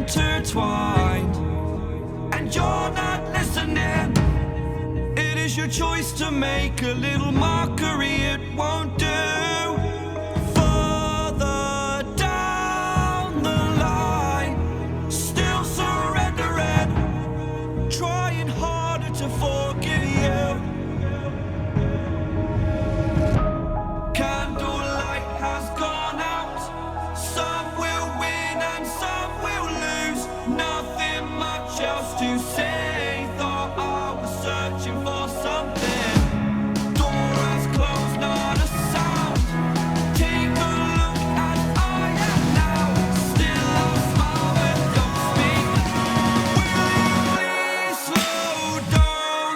intertwined, and you're not listening. It is your choice to make a little mockery, it won't do. Further down the line, still surrendering, trying harder to forgive you. Candlelight has gone out. Some will win and some will lose. Nothing much else to say. Thought I was searching for something. Door has closed, not a sound. Take a look as I am now. Still I'll smile but don't speak. Will you please slow down?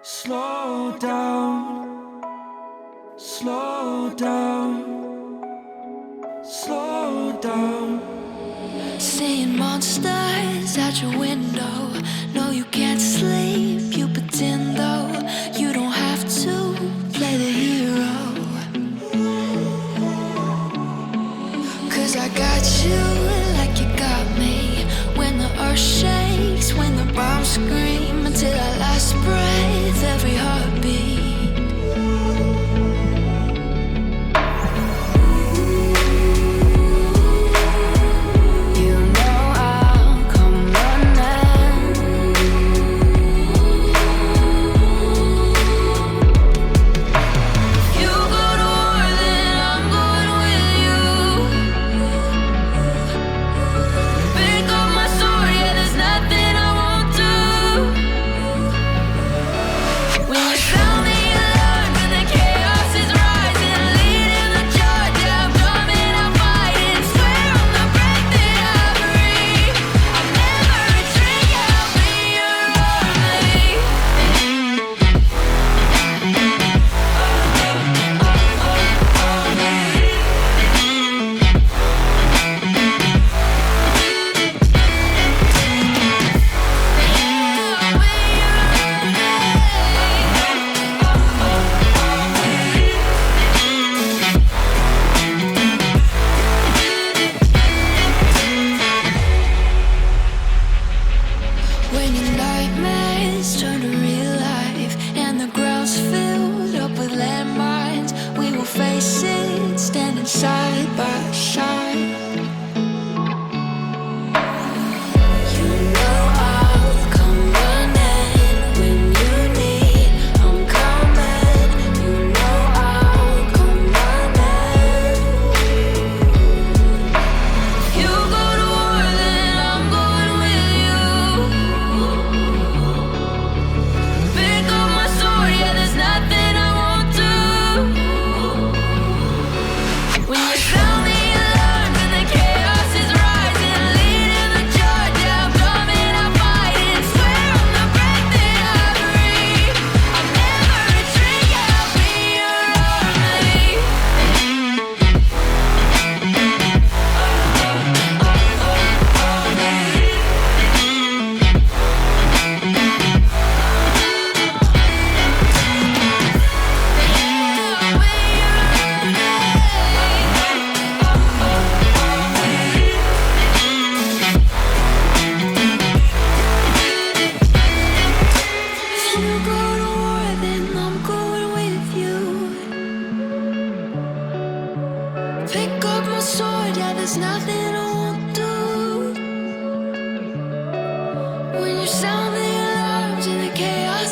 Slow down. Slow down, slow down, slow down. Seeing monsters out your window. No, you can't sleep, you pretend though. You don't have to play the hero. 'Cause I got you like you got me. When the earth shakes, when the bombs scream, until our last breath, every heartbeat.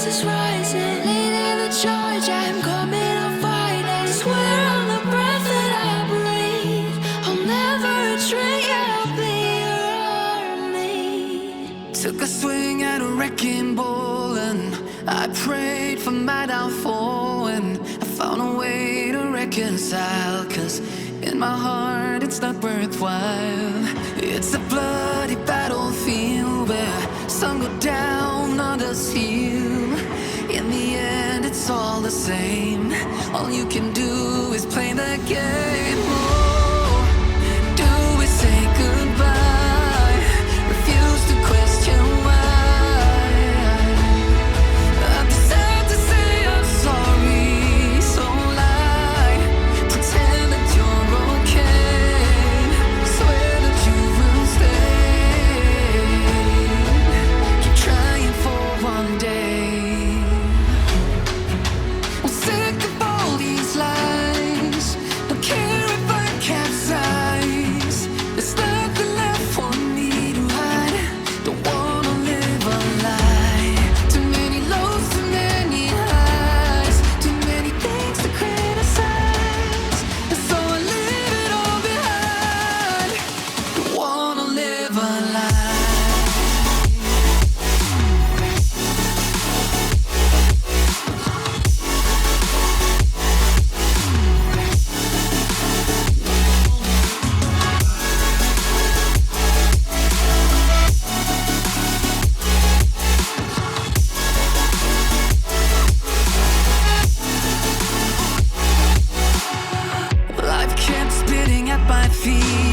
Is rising, leading the charge. I'm coming on fire. breaking ball, and I prayed for my downfall, and I found a way to reconcile, 'cause in my heart it's not worthwhile. It's a bloody battlefield where some go down, others heal. In the end it's all the same. All you can do is play the game. Oh, do we say goodbye? Refuse to question why. I'm sad to say I'm sorry, so lie. Pretend that you're okay. Swear that you will stay. Keep trying for one day. I'm sick of all these lies. Don't care if I capsize. There's nothing left for me to hide. Don't wanna live a lie. Too many lows, too many highs. Too many things to criticize. And so I leave it all behind. Don't wanna live a lie. Life kept spitting at my feet.